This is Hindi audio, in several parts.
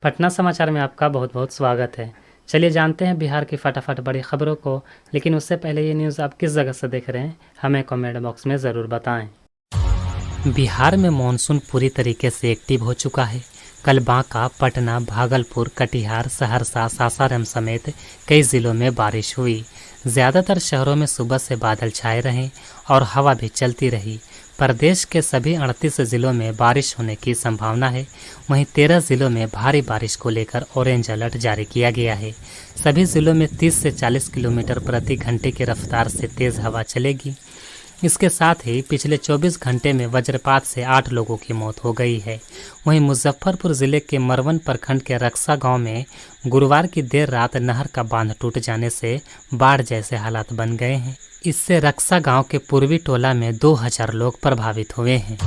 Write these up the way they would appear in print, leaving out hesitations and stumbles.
पटना समाचार में आपका बहुत बहुत स्वागत है। चलिए जानते हैं बिहार की फटाफट बड़ी खबरों को, लेकिन उससे पहले ये न्यूज़ आप किस जगह से देख रहे हैं हमें कमेंट बॉक्स में ज़रूर बताएं। बिहार में मानसून पूरी तरीके से एक्टिव हो चुका है। कल बांका, पटना, भागलपुर, कटिहार, सहरसा, सासाराम समेत कई जिलों में बारिश हुई। ज़्यादातर शहरों में सुबह से बादल छाए रहे और हवा भी चलती रही। प्रदेश के सभी 38 जिलों में बारिश होने की संभावना है। वहीं 13 जिलों में भारी बारिश को लेकर ऑरेंज अलर्ट जारी किया गया है। सभी जिलों में 30 से 40 किलोमीटर प्रति घंटे की रफ्तार से तेज हवा चलेगी। इसके साथ ही पिछले 24 घंटे में वज्रपात से 8 लोगों की मौत हो गई है। वहीं मुजफ्फरपुर जिले के मरवन प्रखंड के रक्सा गांव में गुरुवार की देर रात नहर का बांध टूट जाने से बाढ़ जैसे हालात बन गए हैं। इससे रक्सा गांव के पूर्वी टोला में 2000 लोग प्रभावित हुए हैं।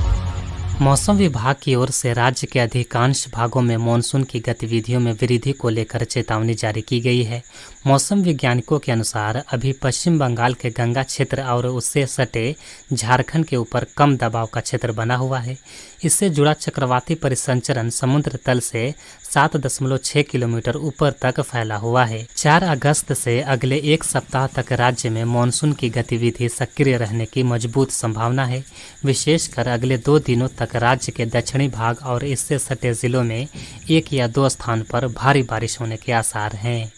मौसम विभाग की ओर से राज्य के अधिकांश भागों में मानसून की गतिविधियों में वृद्धि को लेकर चेतावनी जारी की गई है। मौसम वैज्ञानिकों के अनुसार अभी पश्चिम बंगाल के गंगा क्षेत्र और उससे सटे झारखंड के ऊपर कम दबाव का क्षेत्र बना हुआ है। इससे जुड़ा चक्रवाती परिसंचरण समुद्र तल से 7.6 किलोमीटर ऊपर तक फैला हुआ है। 4 अगस्त से अगले एक सप्ताह तक राज्य में मानसून की गतिविधि सक्रिय रहने की मजबूत संभावना है। विशेषकर अगले 2 दिनों तक राज्य के दक्षिणी भाग और इससे सटे जिलों में 1 या 2 स्थान पर भारी बारिश होने के आसार हैं।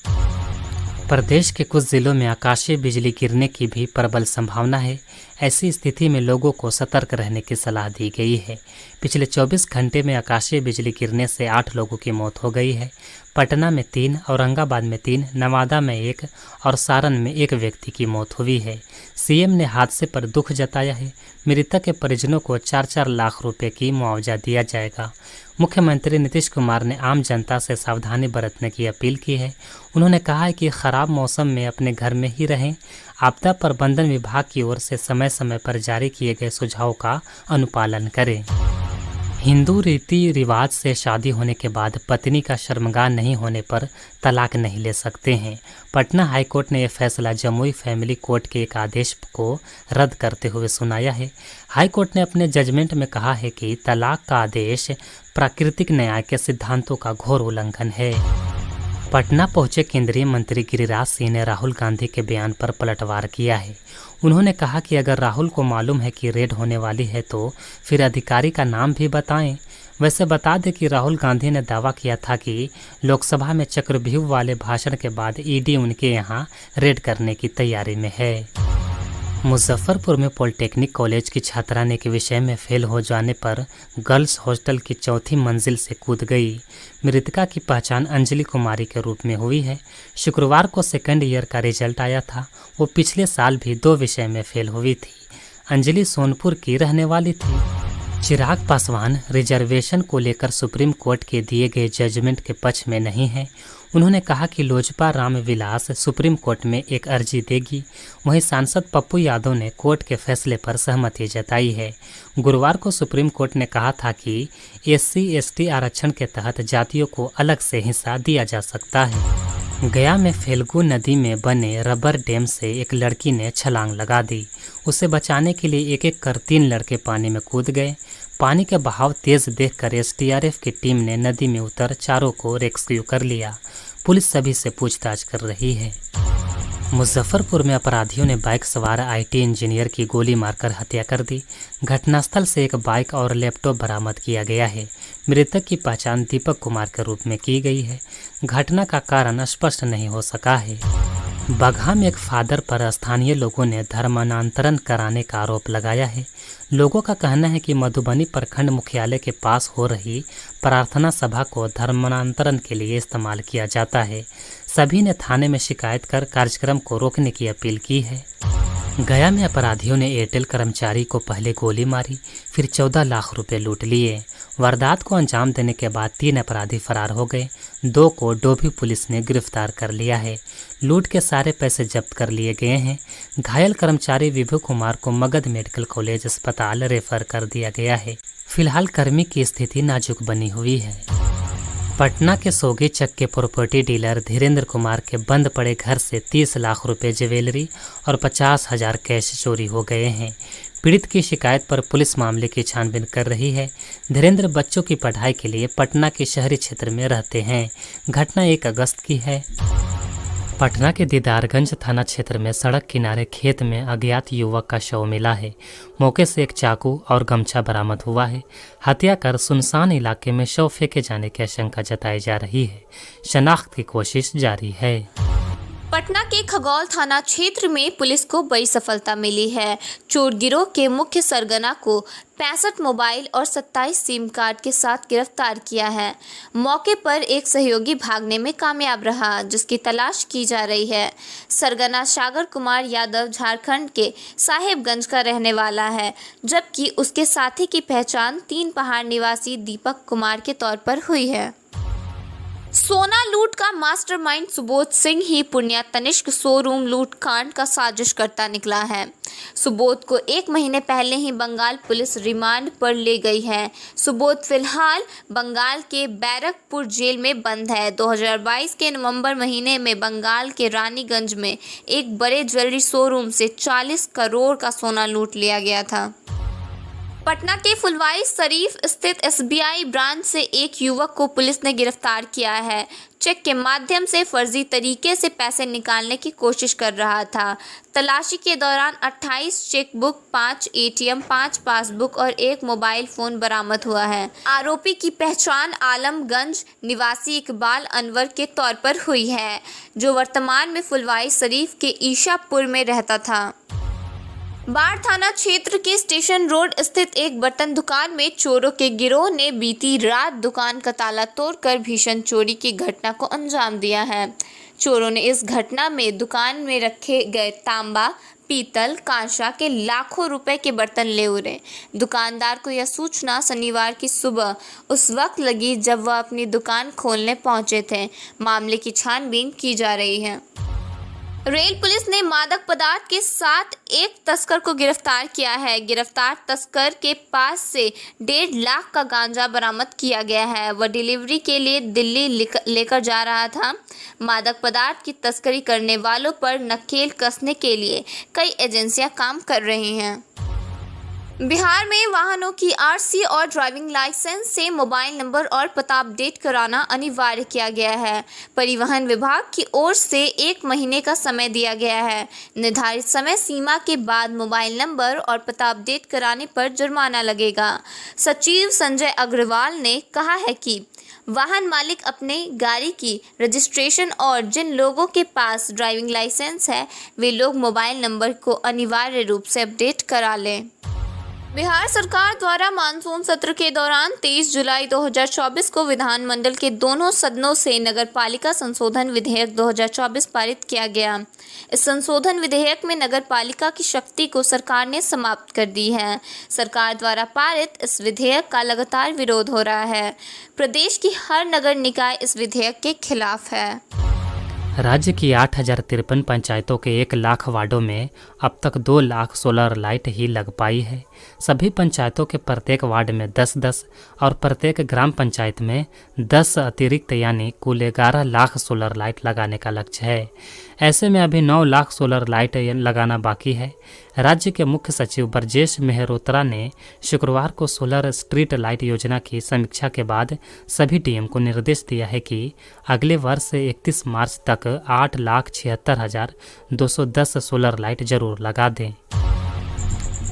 प्रदेश के कुछ जिलों में आकाशीय बिजली गिरने की भी प्रबल संभावना है। ऐसी स्थिति में लोगों को सतर्क रहने की सलाह दी गई है। पिछले 24 घंटे में आकाशीय बिजली गिरने से 8 लोगों की मौत हो गई है। पटना में 3, औरंगाबाद में 3, नवादा में 1 और सारण में 1 व्यक्ति की मौत हुई है। सीएम ने हादसे पर दुख जताया है। मृतक के परिजनों को 4-4 लाख रुपए की मुआवजा दिया जाएगा। मुख्यमंत्री नीतीश कुमार ने आम जनता से सावधानी बरतने की अपील की है। उन्होंने कहा है कि खराब मौसम में अपने घर में ही रहें। आपदा प्रबंधन विभाग की ओर से समय समय पर जारी किए गए सुझावों का अनुपालन करें। हिंदू रीति रिवाज से शादी होने के बाद पत्नी का शर्मगार नहीं होने पर तलाक नहीं ले सकते हैं। पटना हाईकोर्ट ने यह फैसला जमुई फैमिली कोर्ट के एक आदेश को रद्द करते हुए सुनाया है। हाईकोर्ट ने अपने जजमेंट में कहा है कि तलाक का आदेश प्राकृतिक न्याय के सिद्धांतों का घोर उल्लंघन है। पटना पहुंचे केंद्रीय मंत्री गिरिराज सिंह ने राहुल गांधी के बयान पर पलटवार किया है। उन्होंने कहा कि अगर राहुल को मालूम है कि रेड होने वाली है तो फिर अधिकारी का नाम भी बताएं। वैसे बता दें कि राहुल गांधी ने दावा किया था कि लोकसभा में चक्रव्यूह वाले भाषण के बाद ईडी उनके यहां रेड करने की तैयारी में है। मुजफ्फरपुर में पॉलिटेक्निक कॉलेज की छात्रा ने के विषय में फेल हो जाने पर गर्ल्स हॉस्टल की 4थी मंजिल से कूद गई। मृतका की पहचान अंजलि कुमारी के रूप में हुई है। शुक्रवार को सेकंड ईयर का रिजल्ट आया था। वो पिछले साल भी 2 विषय में फेल हुई थी। अंजलि सोनपुर की रहने वाली थी। चिराग पासवान रिजर्वेशन को लेकर सुप्रीम कोर्ट के दिए गए जजमेंट के पक्ष में नहीं है। उन्होंने कहा कि लोजपा रामविलास सुप्रीम कोर्ट में एक अर्जी देगी। वहीं सांसद पप्पू यादव ने कोर्ट के फैसले पर सहमति जताई है। गुरुवार को सुप्रीम कोर्ट ने कहा था कि SC/ST आरक्षण के तहत जातियों को अलग से हिस्सा दिया जा सकता है। गया में फेल्गु नदी में बने रबर डैम से एक लड़की ने छलांग लगा दी। उसे बचाने के लिए एक एक कर 3 लड़के पानी में कूद गए। पानी के बहाव तेज देखकर SDRF की टीम ने नदी में उतर चारों को रेस्क्यू कर लिया। पुलिस सभी से पूछताछ कर रही है। मुजफ्फरपुर में अपराधियों ने बाइक सवार IT इंजीनियर की गोली मारकर हत्या कर दी। घटनास्थल से एक बाइक और लैपटॉप बरामद किया गया है। मृतक की पहचान दीपक कुमार के रूप में की गई है। घटना का कारण स्पष्ट नहीं हो सका है। बगहा में एक फादर पर स्थानीय लोगों ने धर्मांतरण कराने का आरोप लगाया है। लोगों का कहना है कि मधुबनी प्रखंड मुख्यालय के पास हो रही प्रार्थना सभा को धर्मांतरण के लिए इस्तेमाल किया जाता है। सभी ने थाने में शिकायत कर कार्यक्रम को रोकने की अपील की है। गया में अपराधियों ने एयरटेल कर्मचारी को पहले गोली मारी, फिर 14 लाख रुपए लूट लिए। वारदात को अंजाम देने के बाद 3 अपराधी फरार हो गए। 2 को डोभी पुलिस ने गिरफ्तार कर लिया है। लूट के सारे पैसे जब्त कर लिए गए हैं। घायल कर्मचारी विभू कुमार को मगध मेडिकल कॉलेज अस्पताल रेफर कर दिया गया है। फिलहाल कर्मी की स्थिति नाजुक बनी हुई है। पटना के सोगी चक के प्रॉपर्टी डीलर धीरेन्द्र कुमार के बंद पड़े घर से 30 लाख रुपए ज्वेलरी और 50,000 कैश चोरी हो गए हैं। पीड़ित की शिकायत पर पुलिस मामले की छानबीन कर रही है। धीरेन्द्र बच्चों की पढ़ाई के लिए पटना के शहरी क्षेत्र में रहते हैं। घटना 1 अगस्त की है। पटना के दीदारगंज थाना क्षेत्र में सड़क किनारे खेत में अज्ञात युवक का शव मिला है। मौके से एक चाकू और गमछा बरामद हुआ है। हत्या कर सुनसान इलाके में शव फेंके जाने की आशंका जताई जा रही है। शनाख्त की कोशिश जारी है। पटना के खगौल थाना क्षेत्र में पुलिस को बड़ी सफलता मिली है। चोर गिरोह के मुख्य सरगना को 65 मोबाइल और 27 सिम कार्ड के साथ गिरफ्तार किया है। मौके पर एक सहयोगी भागने में कामयाब रहा, जिसकी तलाश की जा रही है। सरगना सागर कुमार यादव झारखंड के साहेबगंज का रहने वाला है, जबकि उसके साथी की पहचान 3 पहाड़ निवासी दीपक कुमार के तौर पर हुई है। सोना लूट का मास्टरमाइंड सुबोध सिंह ही पुण्या तनिष्क शोरूम लूट कांड का साजिश करता निकला है। सुबोध को 1 महीने पहले ही बंगाल पुलिस रिमांड पर ले गई है। सुबोध फिलहाल बंगाल के बैरकपुर जेल में बंद है। 2022 के नवंबर महीने में बंगाल के रानीगंज में एक बड़े ज्वेलरी शोरूम से 40 करोड़ का सोना लूट लिया गया था। पटना के फुलवारी शरीफ स्थित SBI ब्रांच से एक युवक को पुलिस ने गिरफ्तार किया है। चेक के माध्यम से फर्जी तरीके से पैसे निकालने की कोशिश कर रहा था। तलाशी के दौरान 28 चेकबुक, 5 ATM, 5 पासबुक और 1 मोबाइल फोन बरामद हुआ है। आरोपी की पहचान आलमगंज निवासी इकबाल अनवर के तौर पर हुई है, जो वर्तमान में फुलवारी शरीफ के ईशापुर में रहता था। बाढ़ थाना क्षेत्र के स्टेशन रोड स्थित एक बर्तन दुकान में चोरों के गिरोह ने बीती रात दुकान का ताला तोड़कर भीषण चोरी की घटना को अंजाम दिया है। चोरों ने इस घटना में दुकान में रखे गए तांबा, पीतल, कांसा के लाखों रुपए के बर्तन ले उड़े। दुकानदार को यह सूचना शनिवार की सुबह उस वक्त लगी जब वह अपनी दुकान खोलने पहुंचे थे। मामले की छानबीन की जा रही है। रेल पुलिस ने मादक पदार्थ के साथ एक तस्कर को गिरफ्तार किया है। गिरफ्तार तस्कर के पास से 1.5 लाख का गांजा बरामद किया गया है। वह डिलीवरी के लिए दिल्ली लेकर जा रहा था। मादक पदार्थ की तस्करी करने वालों पर नकेल कसने के लिए कई एजेंसियां काम कर रही हैं। बिहार में वाहनों की RC और ड्राइविंग लाइसेंस से मोबाइल नंबर और पता अपडेट कराना अनिवार्य किया गया है। परिवहन विभाग की ओर से 1 महीने का समय दिया गया है। निर्धारित समय सीमा के बाद मोबाइल नंबर और पता अपडेट कराने पर जुर्माना लगेगा। सचिव संजय अग्रवाल ने कहा है कि वाहन मालिक अपने गाड़ी की रजिस्ट्रेशन और जिन लोगों के पास ड्राइविंग लाइसेंस है, वे लोग मोबाइल नंबर को अनिवार्य रूप से अपडेट करा लें। बिहार सरकार द्वारा मानसून सत्र के दौरान 23 जुलाई 2024 को विधानमंडल के दोनों सदनों से नगरपालिका संशोधन विधेयक 2024 पारित किया गया। इस संशोधन विधेयक में नगरपालिका की शक्ति को सरकार ने समाप्त कर दी है। सरकार द्वारा पारित इस विधेयक का लगातार विरोध हो रहा है। प्रदेश की हर नगर निकाय इस विधेयक के खिलाफ है। राज्य की 8053 पंचायतों के 1 लाख वार्डों में अब तक 2 लाख सोलर लाइट ही लग पाई है। सभी पंचायतों के प्रत्येक वार्ड में 10-10 और प्रत्येक ग्राम पंचायत में 10 अतिरिक्त यानी कुल 11 लाख सोलर लाइट लगाने का लक्ष्य है। ऐसे में अभी 9 लाख सोलर लाइट लगाना बाकी है। राज्य के मुख्य सचिव ब्रजेश मेहरोत्रा ने शुक्रवार को सोलर स्ट्रीट लाइट योजना की समीक्षा के बाद सभी डीएम को निर्देश दिया है कि अगले वर्ष 31 मार्च तक 8,76,210 सोलर लाइट जरूर लगा दें।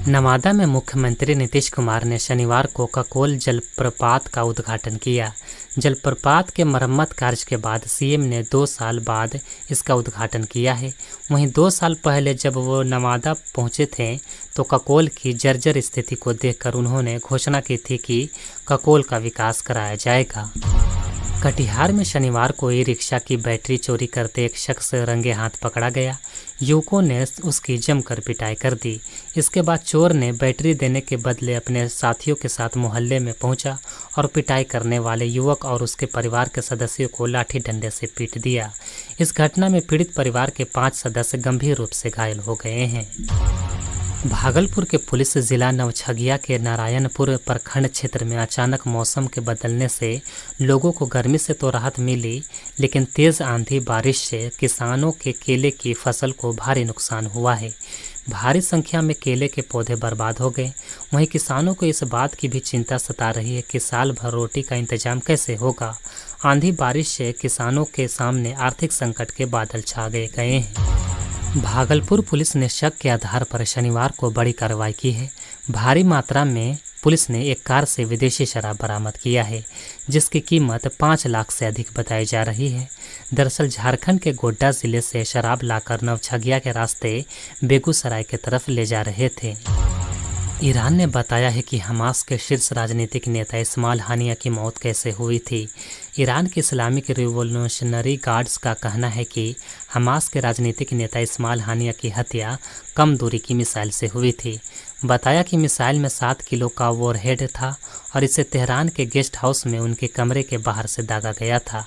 नवादा में मुख्यमंत्री नीतीश कुमार ने शनिवार को ककोल जलप्रपात का उद्घाटन किया। जलप्रपात के मरम्मत कार्य के बाद सीएम ने 2 साल बाद इसका उद्घाटन किया है। वहीं 2 साल पहले जब वो नवादा पहुंचे थे तो ककोल की जर्जर स्थिति को देखकर उन्होंने घोषणा की थी कि ककोल का विकास कराया जाएगा। कटिहार में शनिवार को ई-रिक्शा की बैटरी चोरी करते एक शख्स रंगे हाथ पकड़ा गया। युवकों ने उसकी जमकर पिटाई कर दी। इसके बाद चोर ने बैटरी देने के बदले अपने साथियों के साथ मोहल्ले में पहुंचा और पिटाई करने वाले युवक और उसके परिवार के सदस्यों को लाठी डंडे से पीट दिया। इस घटना में पीड़ित परिवार के 5 सदस्य गंभीर रूप से घायल हो गए हैं। भागलपुर के पुलिस जिला नवछगिया के नारायणपुर प्रखंड क्षेत्र में अचानक मौसम के बदलने से लोगों को गर्मी से तो राहत मिली, लेकिन तेज आंधी बारिश से किसानों के केले की फसल को भारी नुकसान हुआ है। भारी संख्या में केले के पौधे बर्बाद हो गए। वहीं किसानों को इस बात की भी चिंता सता रही है कि साल भर रोटी का इंतजाम कैसे होगा। आंधी बारिश से किसानों के सामने आर्थिक संकट के बादल छा गए हैं। भागलपुर पुलिस ने शक के आधार पर शनिवार को बड़ी कार्रवाई की है। भारी मात्रा में पुलिस ने एक कार से विदेशी शराब बरामद किया है, जिसकी कीमत 5 लाख से अधिक बताई जा रही है। दरअसल झारखंड के गोड्डा जिले से शराब लाकर नवछगिया के रास्ते बेगूसराय की तरफ ले जा रहे थे। ईरान ने बताया है कि हमास के शीर्ष राजनीतिक नेता इस्माइल हानिया की मौत कैसे हुई थी। ईरान के इस्लामिक रिवोल्यूशनरी गार्ड्स का कहना है कि हमास के राजनीतिक नेता इस्माइल हानिया की हत्या कम दूरी की मिसाइल से हुई थी। बताया कि मिसाइल में 7 किलो का वॉरहेड था और इसे तेहरान के गेस्ट हाउस में उनके कमरे के बाहर से दागा गया था।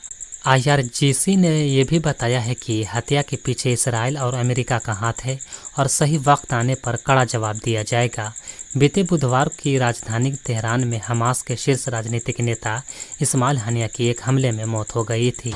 IRGC ने यह भी बताया है कि हत्या के पीछे इसराइल और अमेरिका का हाथ है और सही वक्त आने पर कड़ा जवाब दिया जाएगा। बीते बुधवार की राजधानी तेहरान में हमास के शीर्ष राजनीतिक नेता इस्माइल हानिया की एक हमले में मौत हो गई थी।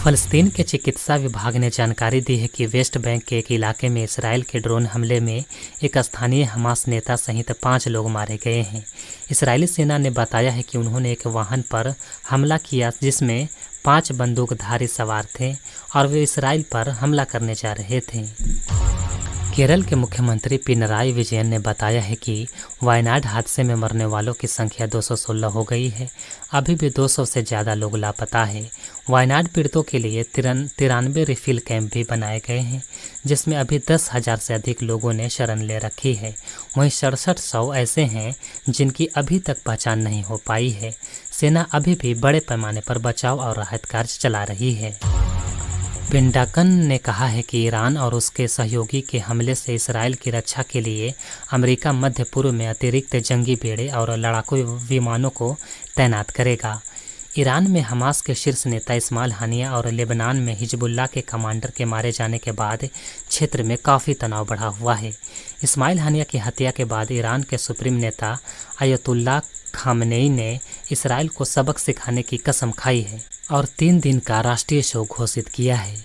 फ़लस्तीन के चिकित्सा विभाग ने जानकारी दी है कि वेस्ट बैंक के एक इलाके में इसराइल के ड्रोन हमले में एक स्थानीय हमास नेता सहित 5 लोग मारे गए हैं। इस्राएली सेना ने बताया है कि उन्होंने एक वाहन पर हमला किया जिसमें 5 बंदूकधारी सवार थे और वे इसराइल पर हमला करने जा रहे थे। केरल के मुख्यमंत्री पिनराई विजयन ने बताया है कि वायनाड हादसे में मरने वालों की संख्या 216 हो गई है। अभी भी 200 से ज़्यादा लोग लापता हैं। वायनाड पीड़ितों के लिए 93 रिफिल कैंप भी बनाए गए हैं, जिसमें अभी 10,000 से अधिक लोगों ने शरण ले रखी है। वहीं 6700 ऐसे हैं जिनकी अभी तक पहचान नहीं हो पाई है। सेना अभी भी बड़े पैमाने पर बचाव और राहत कार्य चला रही है। पेंटागन ने कहा है कि ईरान और उसके सहयोगी के हमले से इसराइल की रक्षा के लिए अमेरिका मध्य पूर्व में अतिरिक्त जंगी बेड़े और लड़ाकू विमानों को तैनात करेगा। ईरान में हमास के शीर्ष नेता इस्माइल हानिया और लेबनान में हिजबुल्लाह के कमांडर के मारे जाने के बाद क्षेत्र में काफ़ी तनाव बढ़ा हुआ है। इस्माइल हानिया की हत्या के बाद ईरान के सुप्रीम नेता अयतुल्लाह खामनेई ने इसराइल को सबक सिखाने की कसम खाई है और 3 दिन का राष्ट्रीय शोक घोषित किया है।